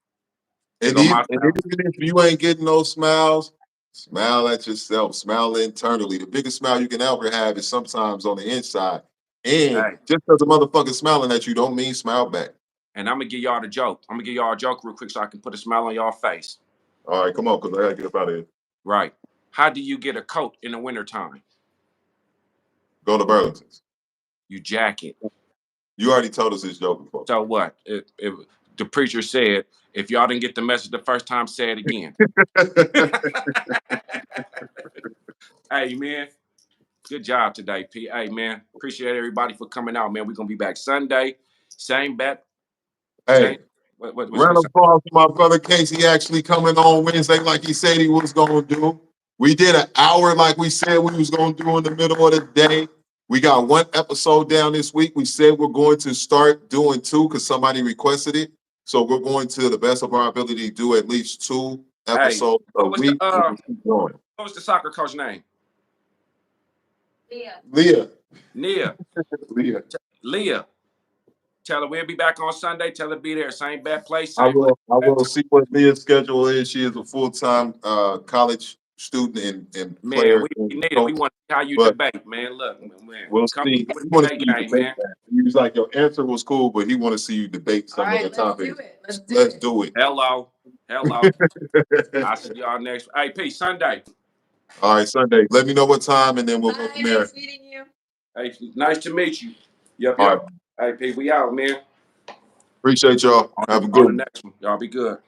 here And go even, my and smile. even if you ain't getting those smiles, smile at yourself, smile internally. The biggest smile you can ever have is sometimes on the inside. And Hey, just because a motherfucker smiling at you don't mean smile back. and I'm gonna give y'all the joke. I'm gonna give y'all a joke real quick so I can put a smile on y'all face. All right, come on, because I gotta get up out of here. Right. How do you get a coat in the wintertime? Go to Burlington's. You jacket. You already told us this joke before. So what? The preacher said, if y'all didn't get the message the first time, say it again. Hey, man. Good job today, P. Hey, man. Appreciate everybody for coming out, man. We're going to be back Sunday. Same bet. Same. Hey, What you going round to of say? applause for my brother Casey actually coming on Wednesday like he said he was going to do. We did an hour like we said we was going to do in the middle of the day. We got one episode down this week. We said we're going to start doing two because somebody requested it. So we're going to the best of our ability to do at least two Hey, episodes a what was the week. And we'll keep going. what was the soccer coach name? Leah. Leah. Leah. Leah. Leah. Tell her we'll be back on Sunday. Tell her be there. Same bad place, I same place. will see what Leah's schedule is. She is a full-time college student and Man, player we and need it. We coach. want to see how you But debate, man. Look, man. we'll Come see. with He the want to debate see you game, debate man. that. He was like, your answer was cool, but he want to see you debate some of the topics. Let's do it. Hello. Hello. I'll see y'all next. Hey, peace. Sunday. All right, Sunday. Let me know what time, and then we'll go Bye, from there. nice meeting you. Hey, nice to meet you. Yep, All right. yep. Hey, P, we out, man. Appreciate y'all. On, Have a on good the one. next one. Y'all be good.